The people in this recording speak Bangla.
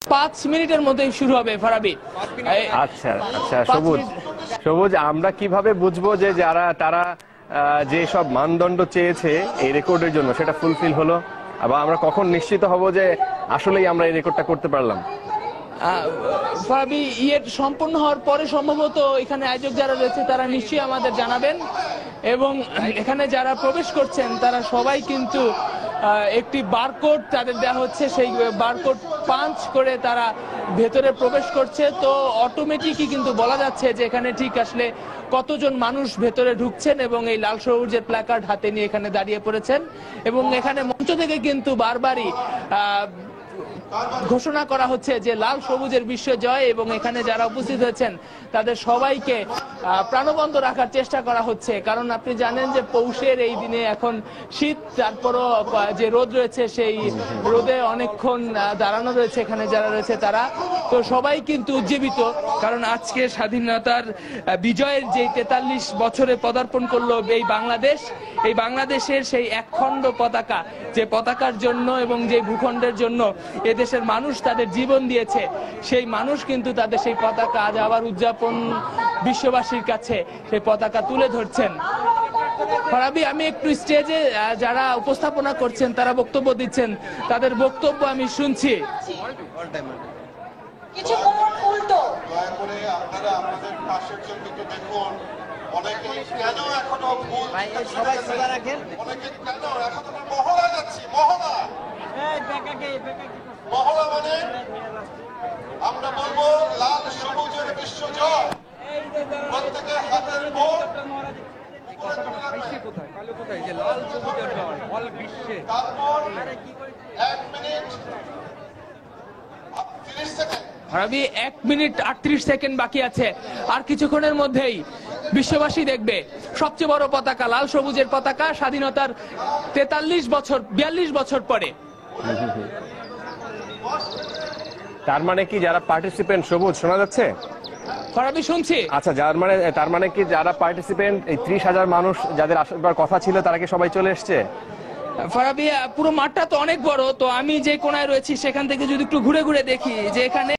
5 মিনিটের মধ্যেই শুরু হবে ফারাবি। আচ্ছা আচ্ছা, সবুজ আমরা কিভাবে বুঝবো যে তারা যে সব মানদণ্ড চেয়েছে এই রেকর্ডের জন্য সেটা ফুলফিল হলো, আবার আমরা কখন নিশ্চিত হব যে আসলেই আমরা এই রেকর্ডটা করতে পারলাম? ফারাবি, সম্পূর্ণ হওয়ার পরে সম্ভবত এখানে আয়োজক যারা রয়েছে তারা নিশ্চয়ই আমাদের জানাবেন, এবং এখানে যারা প্রবেশ করছেন তারা সবাই কিন্তু একটি বারকোড তাদের দেওয়া হচ্ছে, সেই বারকোড পাঞ্চ করে তারা ভেতরে প্রবেশ করছে। তো অটোমেটিকই কিন্তু বলা যাচ্ছে যে এখানে ঠিক আসলে কতজন মানুষ ভেতরে ঢুকছেন, এবং এই লাল সবুজের প্ল্যাকার্ড হাতে নিয়ে এখানে দাঁড়িয়ে পড়েছেন, এবং এখানে মঞ্চ থেকে কিন্তু বারবারই ঘোষণা করা হচ্ছে যে লাল সবুজের বিশ্ব জয়, এবং এখানে যারা উপস্থিত হয়েছেন তাদের সবাইকে প্রাণবন্ত রাখার চেষ্টা করা হচ্ছে। কারণ আপনি জানেন যে পৌষের এই দিনে এখন শীত, তারপরও যে রোদ রয়েছে সেই রোদে অনেকক্ষণ দাঁড়ানো রয়েছে এখানে যারা রয়েছে তারা। তো সবাই কিন্তু উজ্জীবিত, কারণ আজকে স্বাধীনতার বিজয়ের যে 43 বছরে পদার্পণ করলো এই বাংলাদেশ, এই বাংলাদেশের সেই একখণ্ড পতাকা, যে পতাকার জন্য এবং যে ভূখণ্ডের জন্য এদেশের মানুষ তাদের জীবন দিয়েছে, সেই মানুষ কিন্তু তাদের সেই পতাকা আজ আবার উদযাপন বিশ্ববাসীর কাছে সেই পতাকা তুলে ধরছেন। ফারাবি, আমি একটু স্টেজে যারা উপস্থাপনা করছেন তারা বক্তব্য দিচ্ছেন, তাদের বক্তব্য আমি শুনছি। মহড়া মানে আমরা বলবো লাল সবুজের বিশ্ব জয়। প্রত্যেকের হাতের ভোট তারপর 1 minute 30 second. Farabi, 1 minute 38 second বাকি আছে, আর কিছুক্ষণের মধ্যেই বিশ্ববাসী দেখবে সবচেয়ে বড় পতাকা, লাল সবুজের পতাকা, স্বাধীনতার 42 বছর পরে। তার মানে কি যারা পার্টিসিপেন্ট, সবুজ শোনা যাচ্ছে? ফারাবি, শুনছি। আচ্ছা, তার মানে কি যারা পার্টিসিপেন্ট, এই 30,000 মানুষ যাদের আসবার কথা ছিল তারা কি সবাই চলে এসছে? ফারাবি, পুরো মাঠটা তো অনেক বড়, তো আমি যে কোনায় রয়েছি সেখান থেকে যদি একটু ঘুরে ঘুরে দেখি যে এখানে